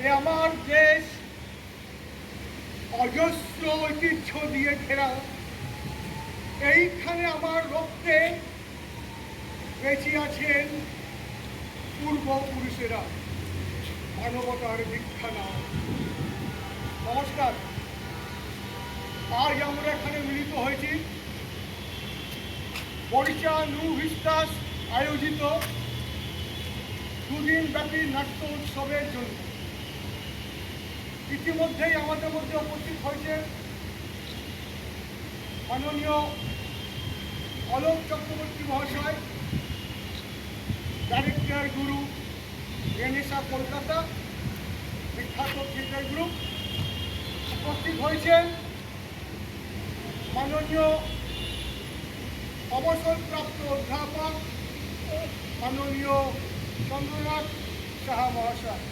এ আমার দেশ অজস্র ঐতিহ্য দিয়ে ঘেরা। এইখানে আমার রক্তে বেঁচে আছেন পূর্বপুরুষেরা। মানবতার দীক্ষা নাও। নমস্কার। আজ আমরা এখানে মিলিত হয়েছি বরিশা নিউ ভিস্টাস আয়োজিত দুদিন ব্যাপী নাট্য উৎসবের জন্য। ইতিমধ্যেই আমাদের মধ্যে উপস্থিত হয়েছে মাননীয় অলোক চক্রবর্তী মহাশয়, ডাইরেক্টর গুরু রেনেসা কলকাতা বিখ্যাত থিয়েটার গ্রুপ। উপস্থিত হয়েছেন মাননীয় অবসরপ্রাপ্ত অধ্যাপক মাননীয় চন্দ্রনাথ সাহা মহাশয়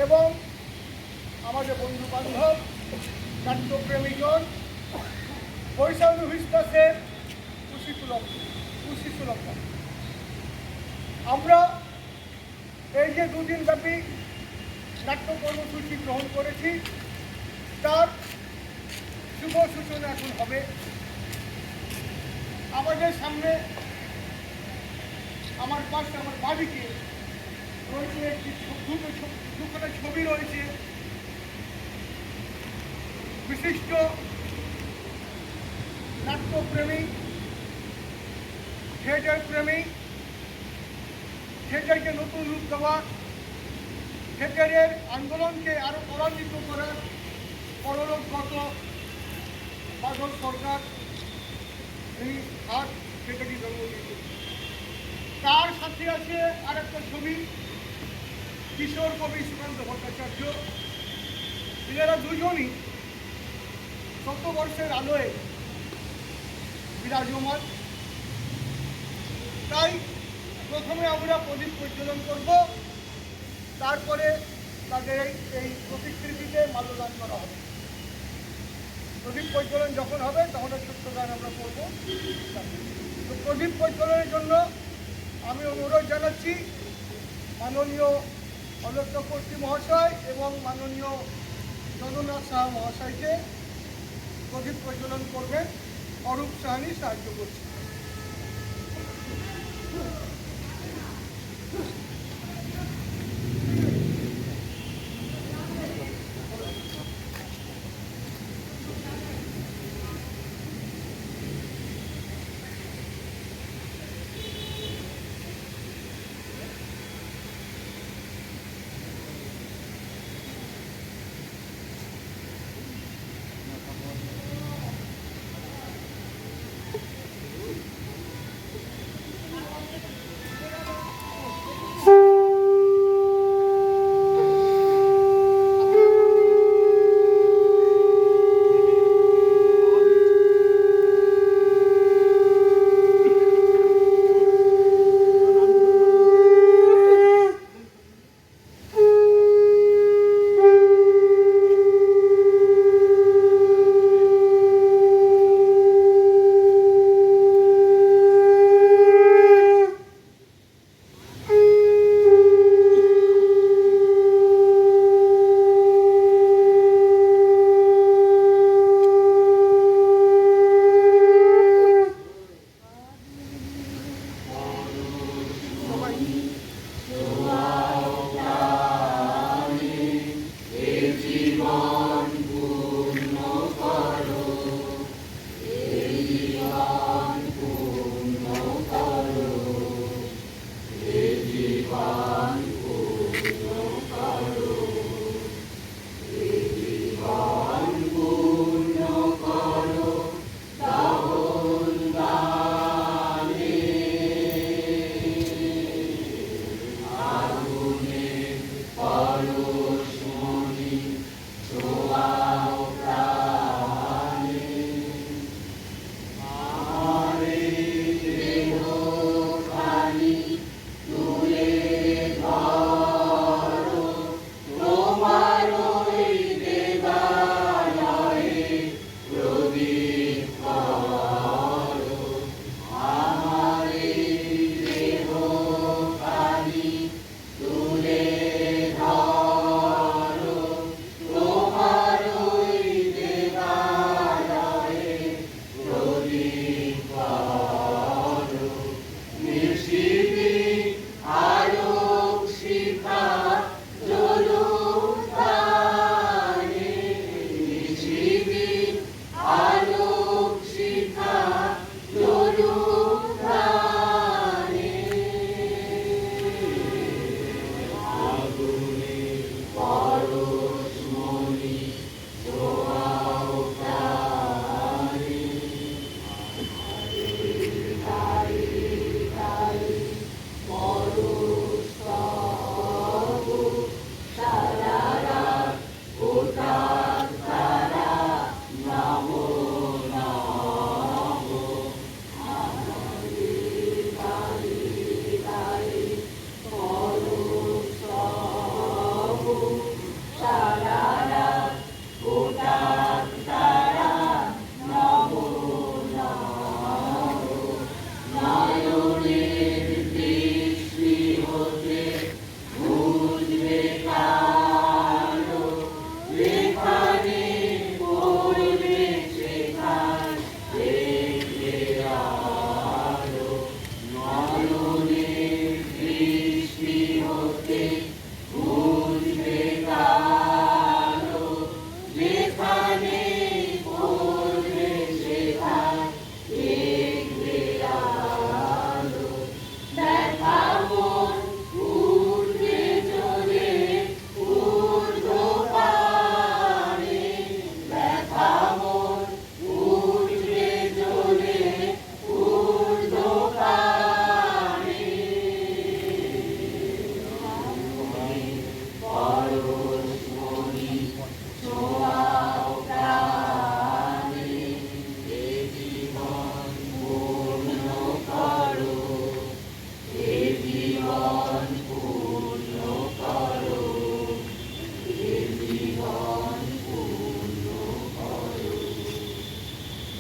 এবং আমাদের বন্ধু বান্ধব নাট্যপ্রেমীগণ, বরিশা নিউ ভিস্টাসের সুলভ। আমরা এই যে দুদিন ব্যাপী নাট্য কর্মসূচি গ্রহণ করেছি তার শুভ সূচনা এখন হবে। আমাদের সামনে আমার পাশে আমার বাড়িতে রয়েছে একটি দুখানা ছবি রয়েছে বিশিষ্ট নাট্যপ্রেমী, থিয়েটার প্রেমী, থিয়েটারকে নতুন রূপ দেওয়া, থিয়েটারের আন্দোলনকে আরো ত্বরান্বিত করার পরলোকগত বাদল সরকার এই হাত থিয়েটারটি জন্ম দিয়েছে। তার সাথে আছে আর একটা ছবি কিশোর কবি সুকান্ত ভট্টাচার্য। এনারা দুজনই শতবর্ষের আলোয় বিরাজমান। তাই প্রথমে আমরা প্রদীপ প্রজ্বলন করব, তারপরে তাদের এই প্রতিকৃতিতে মাল্যদান করা হবে। প্রদীপ প্রজ্বলন যখন হবে তখন ছোট্ট গান আমরা করব। তো প্রদীপ প্রজ্বলনের জন্য আমি অনুরোধ জানাচ্ছি মাননীয় অলোক চক্রবর্তী মহাশয় এবং মাননীয় চন্দ্রনাথ সাহা মহাশয়কে প্রদীপ প্রজ্বলন করবেন। অরূপ সাহানি সাহায্য করছে।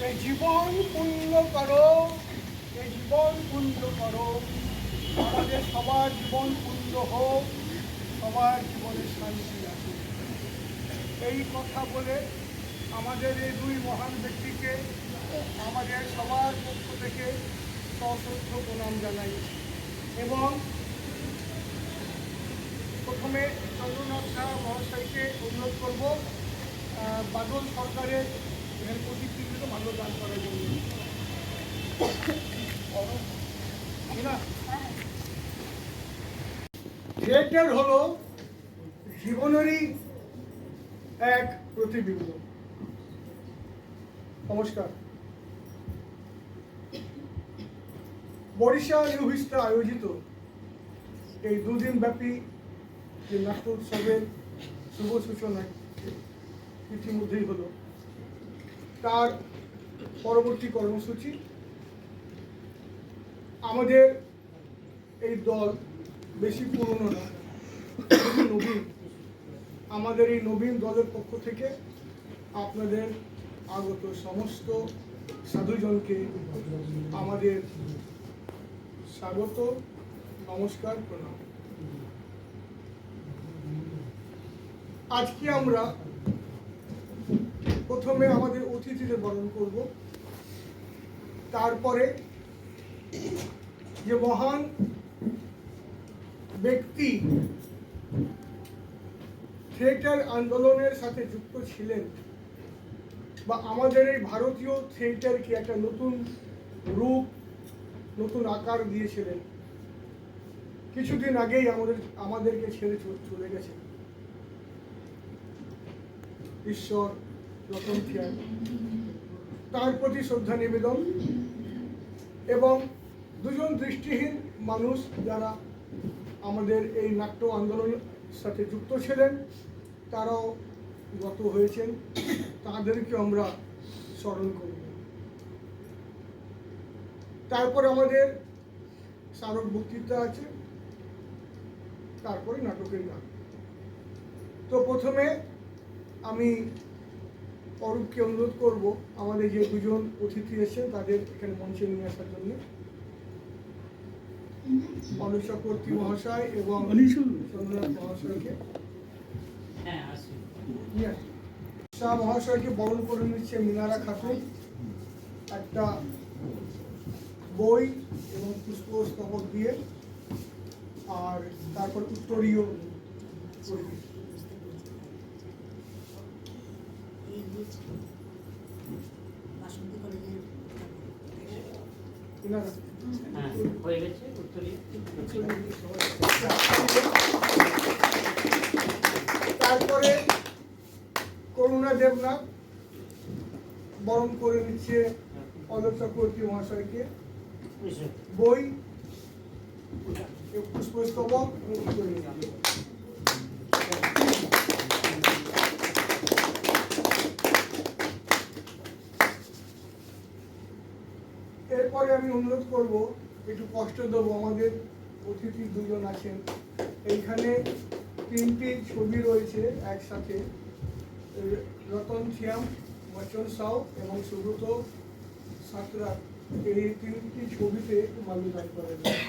এই জীবন পূর্ণ করো, এই জীবন পূর্ণ করো, আমাদের সবার জীবন পূর্ণ হোক, সবার জীবনে শান্তি আসুক। এই কথা বলে আমাদের এই দুই মহান ব্যক্তিকে আমাদের সবার পক্ষ থেকে সশ্রদ্ধ প্রণাম জানাই। এবং প্রথমে চন্দ্রনাথ শাহ মহাশয়কে অনুরোধ করব বাদল সরকারের প্রতিকৃতিতে মাল্যদান করার জন্য। থিয়েটার হলো জীবনেরই এক প্রতিবিম্ব। নমস্কার। বরিশাল নিউ ভিস্টা আয়োজিত এই দুদিন ব্যাপী যে নাট্য উৎসবের শুভ সূচনা ইতিমধ্যেই হলো, তার পরবর্তী কর্মসূচি আমাদের এই দল বেশি পুরনো না, খুবই নবীন। আমাদের এই নবীন দলের পক্ষ থেকে আপনাদের আগত সমস্ত সাধুজনকে আমাদের স্বাগত, নমস্কার, প্রণাম। আজকে আমরা প্রথমে আমাদের অতিথিদের বরণ করব, তারপরে যে মহান ব্যক্তি থিয়েটার আন্দোলনের সাথে যুক্ত ছিলেন বা আমাদের এই ভারতীয় থিয়েটারকে একটা নতুন রূপ, নতুন আকার দিয়েছিলেন, কিছুদিন আগেই আমাদেরকে ছেড়ে চলে গেছেন ঈশ্বর রতন থিয়ান। তার প্রতি শ্রদ্ধা নিবেদন। এবং দুজন দৃষ্টিহীন মানুষ যারা আমাদের এই নাট্য আন্দোলনের সাথে যুক্ত ছিলেন, তারাও গত হয়েছেন, তাদেরকে আমরা স্মরণ করি। তারপর আমাদের স্মারক বক্তৃতা আছে, তারপরে নাটকের গান। তো প্রথমে আমি অরূপকে অনুরোধ করব আমাদের যে দুজন অতিথি এসেছেন তাদের এখানে মঞ্চে নিয়ে আসার জন্য। অনুপ চক্রবর্তী মহাশয় এবং চন্দ্রনাথ মহাশয়কে শাহ মহাশয়কে বরণ করে নিচ্ছে মিনারা খাতুন, একটা বই এবং পুষ্পস্তবক দিয়ে, আর তারপর উত্তরীয় করবে। তারপরে করুণা দেবনাথ বরণ করে নিচ্ছে অনুপ চক্রবর্তী মহাশয়কে, বই, পুষ্পস্তবক এবং উত্তরীয়। এরপরে আমি অনুরোধ করব, একটু কষ্ট দেবো, আমাদের অতিথি দুজন আছেন, এইখানে তিনটি ছবি রয়েছে একসাথে, রতন থিয়াম, বচন সাউ এবং সুব্রত সাঁতরা, এই তিনটি ছবিতে মাল্যদান করা যায়।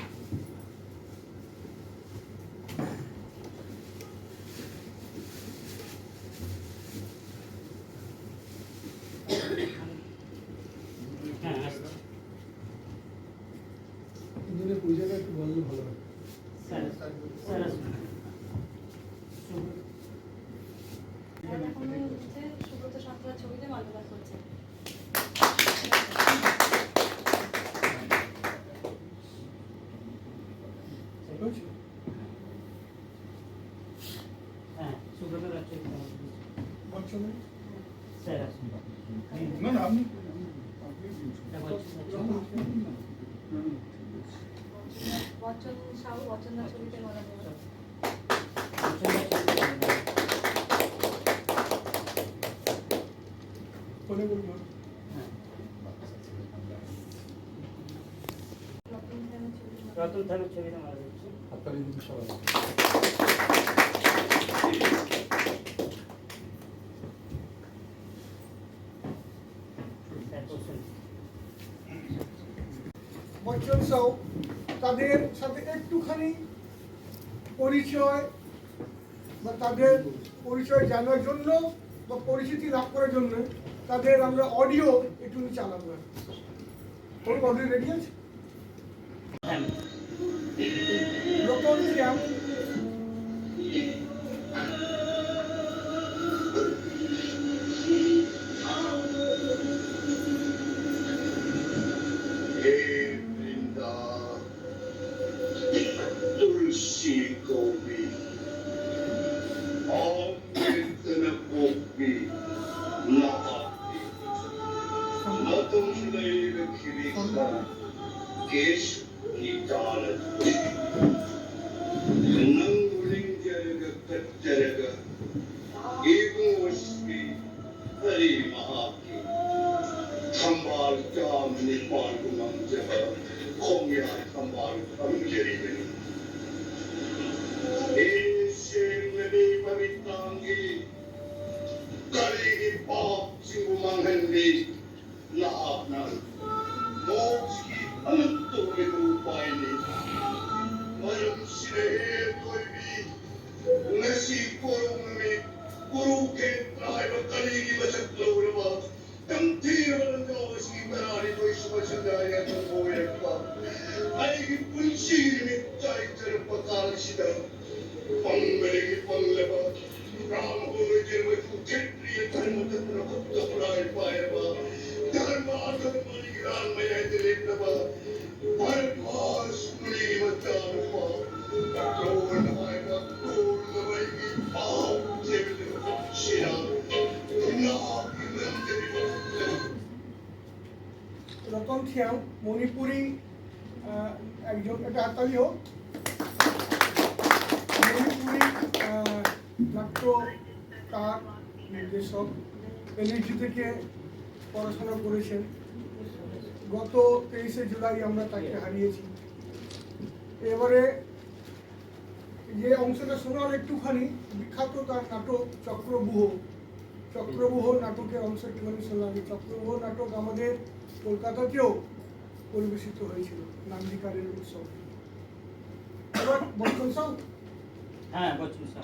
পরিচয়টা একটু বললে ভালো হয়। বচ্চন স্যার না না আপনি বচ্চন সাহু বচ্চনদার ছবিতে মালা দেওয়া। বলে বলবো রতন ধামের ছবিতে মালা দেওয়া। রতন ধামের ছবিতে মারা যাচ্ছে। হাততালি দিন সবাই। Sir question. বচ্চন সাউ তাদের সাথে একটুখানি পরিচয় বা তাদের পরিচয় জানার জন্য বা পরিচিতি লাভ করার জন্য তাদের আমরা অডিও একটু চালাবো। ওর অডিও রেডি আছে? হ্যাঁ রতন শ্যাম तुलसी को भी अमृत न कोपी नहाती मतुलैव खिलिका केश की तालत नंगुलिंजरग कच्चरग एगोस्मी हरि महाकी संभाल जाम निपाल गुणम जब खोमिया संभाल Anjali Nadi pavitrangi kaligi paap singumangandi laapnan mochi ananto rupayni maram sinahe toibi nasi kurumi guru ke praiva kaligi vasaklaurava tamthiravalandavasi tarani toisvasandaya tangoyakpa aigi punshiri mittai tarapakaalishida Pangaligi Pangleva, Ramguru Jirva, Kshatriya Dharma Tatra Gupta Puraya Payava, Dharma Dharmani Gran Maya Dilipnava, Bharatwas Muni Matanava, Kaurnavaya, Kaurnavaigi, Pav Jevita, Shira, Naki Nandiri, Ratan শ্যাম মণিপুরি একজন, একটা হাততালি হোক। মণিপুরি নাট্যকার, নির্দেশক, NSG থেকে পড়াশোনা করেছেন। গত 23শে জুলাই আমরা তাকে হারিয়েছি। এবারে যে অংশটা শোনার একটুখানি বিখ্যাত তার নাটক চক্রব্যূহ নাটকের অংশ একটুখানি শোনার। চক্রব্যূহ নাটক আমাদের কলকাতাতেও পরিবেশিত হয়েছিল নান্দিকারের উৎসব। এবার বচ্চন সাউ। হ্যাঁ বচ্চন স্যার।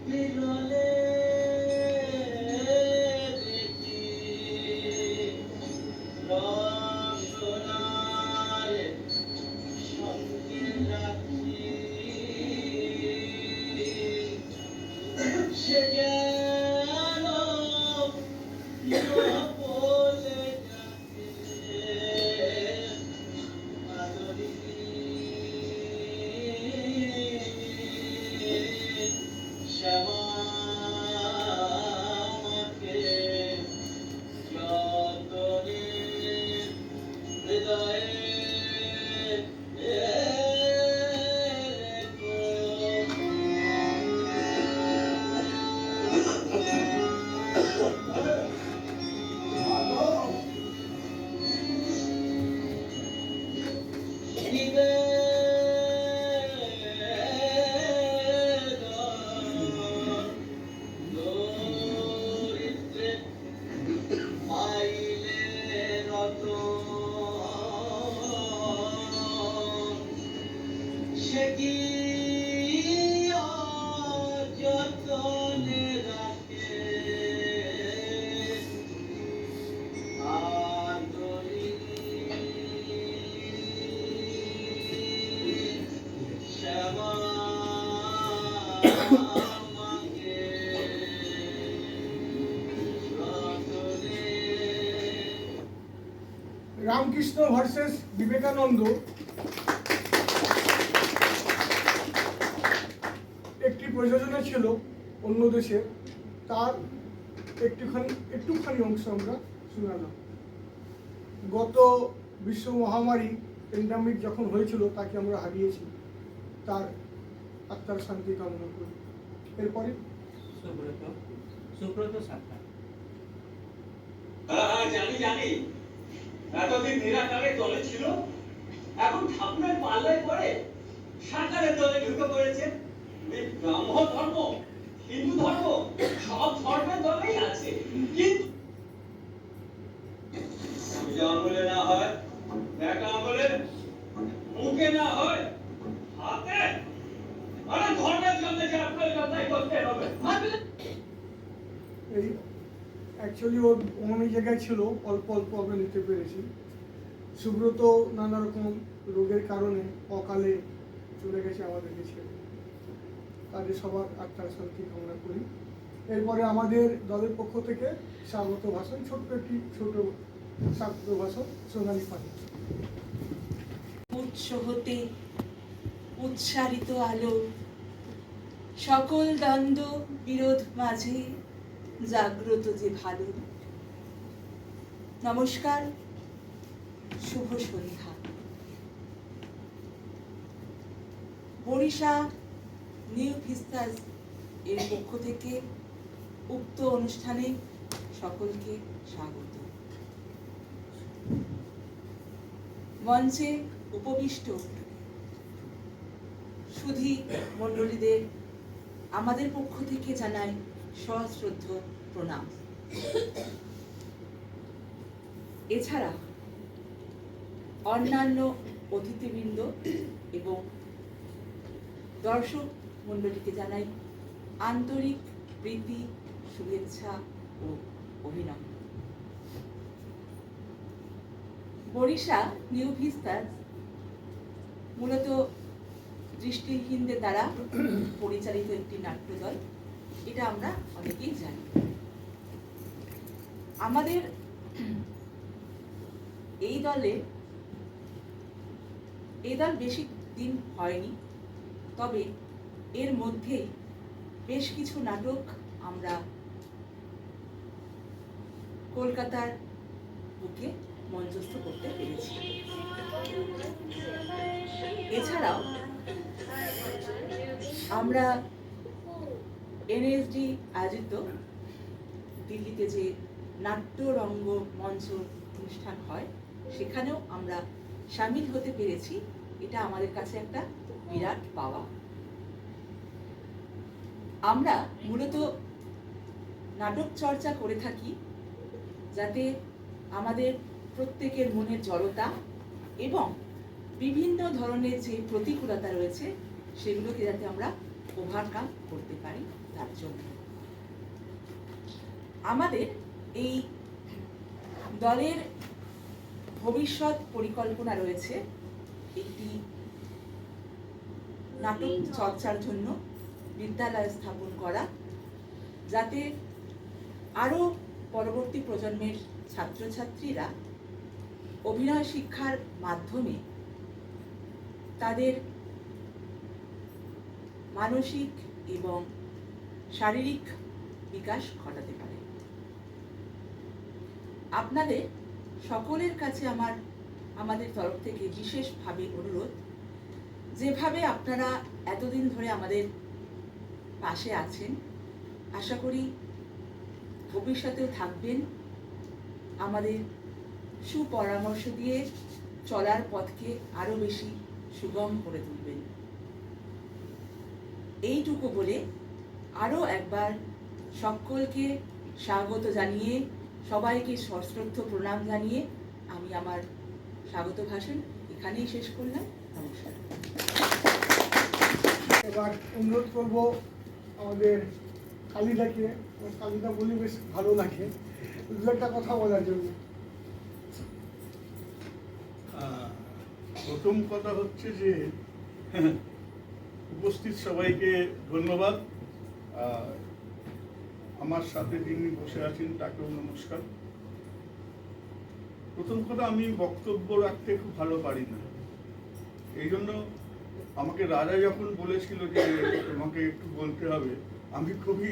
বিরলে দেখি রসনার সঙ্গে রাখি সে গেল বলে যাবে মাধুরী শ্যামা আমাকে যতনে হৃদয়ে সে কি যতনে রাখে আদরি শ্যামা আমাকে যতনে রামকৃষ্ণ ভার্সেস বিবেকানন্দ একটি প্রযোজনা ছিল অন্য দেশে, তার একটুখানি অংশ আমরা শোনালাম। গত বিশ্ব মহামারী প্যান্ডামিক যখন হয়েছিল তাকে আমরা হারিয়েছি, তার আত্মার শান্তি কামনা করি। এরপরে সুব্রত সাঁতরা। হ্যাঁ জানি জানি, এতদিন নিরাকারের দলে ছিল, এখন ঠাকুরের পাল্লায় পড়ে সাকারের দলে ঢুকে পড়েছে। এই ব্রাহ্ম ধর্ম, হিন্দু ধর্ম, সব ধর্মের দলেই আছে, কিন্তু সোজা আঙুলে না হয়, এক আঙুলে, মুখে না হয়, হাতে, আরে ধর্মের জন্য যে আপনার কথাই করতে হবে। এই অ্যাকচুয়ালি ওর অনেক জায়গায় ছিল, অল্প অল্প আমরা নিতে পেরেছি। সুব্রত নানা রকম রোগের কারণে অকালে চলে গেছে আমাদেরকে ছেড়ে, তাদের সবার আত্মার শান্তি কামনা করি। এরপরে আমাদের দলের পক্ষ থেকে স্বাগত ভাষণ, ছোট্ট একটি স্বাগত ভাষণ সোনালী পানি। উৎস হতে উৎসারিত আলো, সকল দ্বন্দ্ব বিরোধ মাঝে জাগ্রত যে ভালো। নমস্কার, শুভ সন্ধ্যা। বরিশা নিউ ভিস্তাস এর পক্ষ থেকে উক্ত অনুষ্ঠানে সকলকে স্বাগত। মঞ্চে উপবিষ্ট সুধী মণ্ডলীদের আমাদের পক্ষ থেকে জানাই সশ্রদ্ধ প্রণাম। এছাড়া অন্যান্য অতিথিবৃন্দ এবং দর্শক মণ্ডলীকে জানাই আন্তরিক প্রীতি, শুভেচ্ছা ও অভিনন্দন। বরিশা নিউ ভিস্তাস মূলত দৃষ্টিহীনদের দ্বারা পরিচালিত একটি নাট্যদল, এটা আমরা অনেকেই জানি। আমাদের এই দল বেশি দিন হয়নি, তবে এর মধ্যেই বেশ কিছু নাটক আমরা কলকাতার বুকে মঞ্চস্থ করতে পেরেছি। এছাড়াও আমরা এনএসডি আয়োজিত দিল্লিতে যে নাট্যরঙ্গ মঞ্চ অনুষ্ঠান হয়, সেখানেও আমরা সামিল হতে পেরেছি। এটা আমাদের কাছে একটা বিরাট পাওয়া। আমরা মূলত নাটক চর্চা করে থাকি যাতে আমাদের প্রত্যেকের মনের জড়তা এবং বিভিন্ন ধরনের যে প্রতিকূলতা রয়েছে সেগুলোকে যাতে আমরা ওভারকাম করতে পারি তার জন্য। আমাদের এই দলের ভবিষ্যৎ পরিকল্পনা রয়েছে একটি নাটক চর্চার জন্য বিদ্যালয় স্থাপন করা, যাতে আরও পরবর্তী প্রজন্মের ছাত্রছাত্রীরা অভিনয় শিক্ষার মাধ্যমে তাদের মানসিক এবং শারীরিক বিকাশ ঘটাতে পারে। আপনাদের সকলের কাছে আমাদের তরফ থেকে বিশেষভাবে অনুরোধ, যেভাবে আপনারা এতদিন ধরে আমাদের পাশে আছেন, আশা করি ভবিষ্যতেও থাকবেন, আমাদের সুপরামর্শ দিয়ে চলার পথকে আরো বেশি সুগম করে তুলবেন। এইটুকু বলে আরো একবার সকলকে স্বাগত জানিয়ে, সবাইকে সশ্রদ্ধ প্রণাম জানিয়ে আমি আমার স্বাগত ভাষণ এখানেই শেষ করলাম। নমস্কার। এবার অনুরোধ করব আমাদের কালিদাকে, কালিদা বলে বেশ ভালো লাগে, দু একটা কথা বলার জন্য। প্রথম কথা হচ্ছে যে উপস্থিত সবাইকে ধন্যবাদ। আমার সাথে যিনি বসে আছেন তাকেও নমস্কার। প্রথম কথা, আমি বক্তব্য রাখতে খুব ভালো পারি না, এই জন্য আমাকে রাজা যখন বলেছিল যে তোমাকে একটু বলতে হবে, আমি খুবই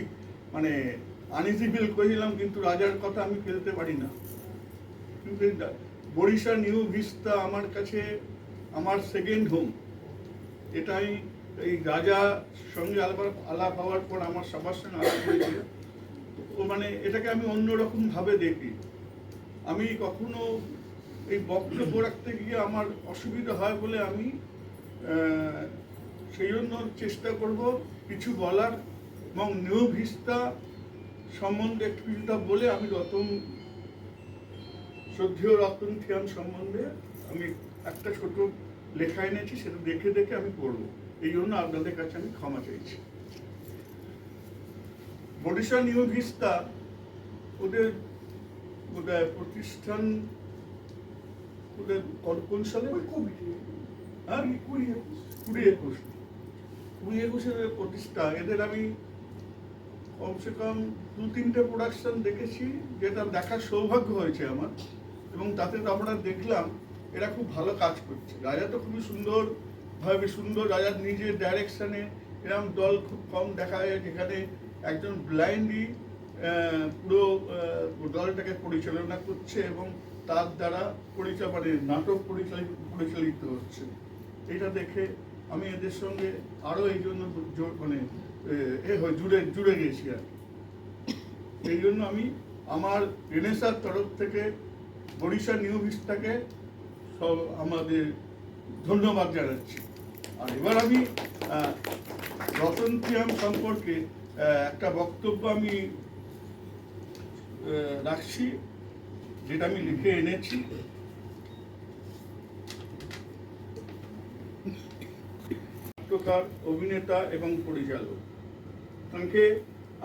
আনইজি ফিল করেছিলাম, কিন্তু রাজার কথা আমি ফেলতে পারি না। কিন্তু বরিশা নিউ ভিস্তা আমার কাছে আমার সেকেন্ড হোম। এটাই এই রাজার সঙ্গে আলাপ হওয়ার পর আমার সবার সঙ্গে আলাপ হয়েছিল। ও এটাকে আমি অন্যরকম ভাবে দেখি। আমি কখনো এই বক্তব্য রাখতে গিয়ে আমার অসুবিধা হয় বলে আমি সেই জন্য চেষ্টা করব কিছু বলার, এবং নিউ ভিস্তা সম্বন্ধে একটু কিছুটা বলে আমি শ্রদ্ধেয় রতন থিয়ান সম্বন্ধে আমি একটা ছোট লেখা এনেছি, সেটা দেখে দেখে আমি পড়ব। এই জন্য আপনাদের কাছে আমি ক্ষমা চাইছি। বরিশা নিউ ভিস্তা ওদের বোধহয় প্রতিষ্ঠান ওদের কোন সালে? 2021 প্রতিষ্ঠা। এদের আমি কমসে কম 2-3টে প্রোডাকশন দেখেছি, যেটা দেখার সৌভাগ্য হয়েছে আমার, এবং তাতে আমরা দেখলাম এরা খুব ভালো কাজ করছে। রাজা তো খুবই সুন্দর, রাজার নিজের ডাইরেকশনে এরকম দল খুব কম দেখা যায়, যেখানে একজন ব্লাইন্ডলি পুরো দলটাকে পরিচালনা করছে এবং তার দ্বারা নাটক পরিচালিত হচ্ছে। এটা দেখে আমি এদের সঙ্গে আরো এই জন্য জুড়ে গেছি আর এই জন্য আমি আমার রেনেসার তরফ থেকে বরিশা নিউ ভিস্তাকে সব আমাদের ধন্যবাদ জানাচ্ছি। আর এবার আমি রতন থিয়ান সম্পর্কে একটা বক্তব্য আমি রাখছি, যেটা আমি লিখে এনেছি। নাট্যকার, অভিনেতা এবং পরিচালক, তাকে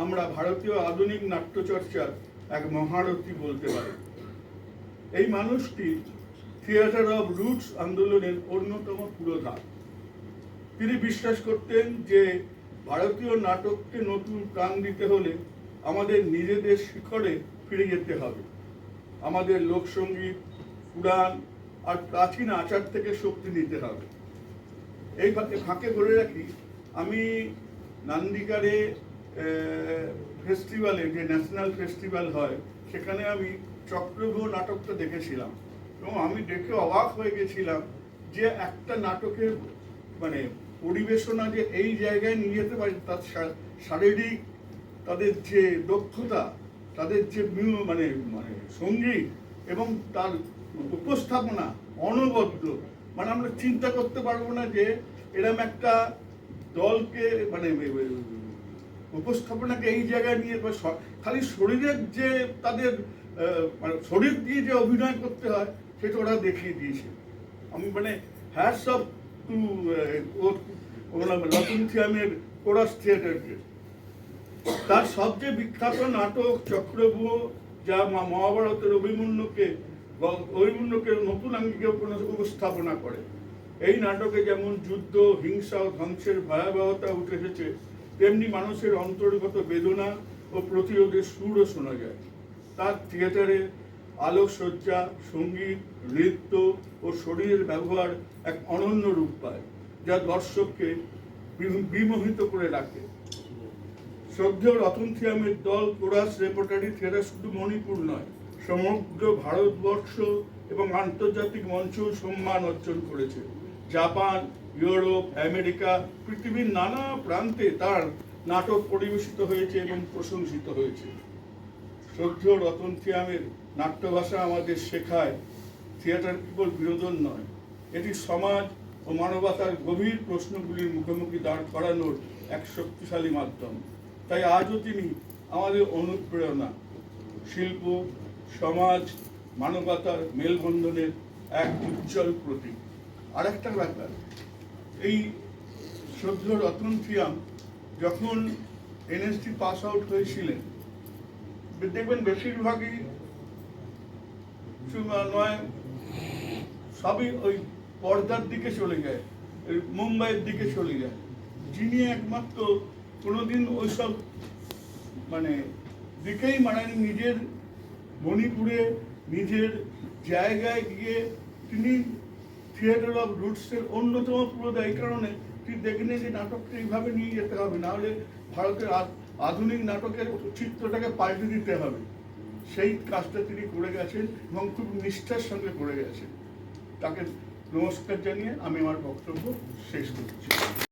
আমরা ভারতীয় আধুনিক নাট্যচর্চার এক মহারথী বলতে পারি। এই মানুষটি থিয়েটার অফ রুটস আন্দোলনের অন্যতম পুরোধা। তিনি বিশ্বাস করতেন যে ভারতীয় নাটককে নতুন প্রাণ দিতে হলে আমাদের নিজেদের শিখরে ফিরে যেতে হবে। আমাদের লোকসঙ্গীত, পুরাণ আর প্রাচীন আচার থেকে শক্তি নিতে হবে। এই ফাঁকে বলে রাখি, আমি নান্দিকারে ফেস্টিভ্যালে, যে ন্যাশনাল ফেস্টিভ্যাল হয়, সেখানে আমি চক্রব্যূহ নাটকটা দেখেছিলাম এবং আমি দেখে অবাক হয়ে গেছিলাম যে একটা নাটকের পরিবেশনা যে এই জায়গায় নিয়ে যেতে পারে, তার শারীরিক, তাদের যে দক্ষতা, তাদের যে সঙ্গীত এবং তার উপস্থাপনা অনবদ্য। আমরা চিন্তা করতে পারবো না যে এরকম একটা দলকে উপস্থাপনাকে এই জায়গায় নিয়ে, খালি শরীরের যে তাদের শরীর দিয়ে যে অভিনয় করতে হয় সেটা ওরা দেখিয়ে দিয়েছে। আমি হ্যাটস অফ টু রতন থিয়ানের কোরাস থিয়েটারকে। তার সবচেয়ে বিখ্যাত নাটক চক্রব্যূহ, যা মহাভারতের অভিমন্যুকে নতুন আঙ্গিকে উপস্থাপনা করে। এই নাটকে যেমন যুদ্ধ, হিংসা ও ধ্বংসের ভয়াবহতা উঠে এসেছে, তেমনি মানুষের অন্তর্গত বেদনা ও প্রতিরোধের সুরও শোনা যায়। তার থিয়েটারে আলোকসজ্জা, সঙ্গীত, নৃত্য ও শরীরের ব্যবহার এক অনন্য রূপ পায়, যা দর্শককে বিমোহিত করে রাখে। শ্রদ্ধেয় রতন থিয়ামের দল কোরাস রেপার্টরি থিয়েটার শুধু মণিপুর নয়, সমগ্র ভারতবর্ষ এবং আন্তর্জাতিক মঞ্চেও সম্মান অর্জন করেছে। জাপান, ইউরোপ, আমেরিকা, পৃথিবীর নানা প্রান্তে তার নাটক পরিবেশিত হয়েছে এবং প্রশংসিত হয়েছে। শ্রদ্ধেয় রতন থিয়ামের নাট্যভাষা আমাদের শেখায় থিয়েটার কেবল বিনোদন নয়, এটি সমাজ ও মানবতার গভীর প্রশ্নগুলির মুখোমুখি দাঁড় করানোর এক শক্তিশালী মাধ্যম। তাই আজও তিনি আমাদের অনুপ্রেরণা, শিল্প, সমাজ, মানবতার মেলবন্ধনের এক উজ্জ্বল প্রতীক। আর একটা ব্যাপার, এই শ্রদ্ধেয় রতন থিয়াম যখন এনএসডি পাস আউট হয়েছিলেন, দেখবেন বেশিরভাগই নয় সবই ওই পর্দার দিকে চলে যায়, মুম্বাইয়ের দিকে চলে যায়। যিনি একমাত্র কোনোদিন ওইসব দিকেই মানেন, নিজের মণিপুরে নিজের জায়গায় গিয়ে তিনি থিয়েটার অফ রুটসের অন্যতম পুরোদা। এই কারণে তিনি দেখলেন যে নাটকটা এইভাবে নিয়ে যেতে হবে, নাহলে ভারতের আধুনিক নাটকের চিত্রটাকে পাল্টে দিতে হবে। সেই কাজটা তিনি করে গেছেন এবং খুব নিষ্ঠার সঙ্গে করে গেছেন। তাকে নমস্কার জানিয়ে আমি আমার বক্তব্য শেষ করছি।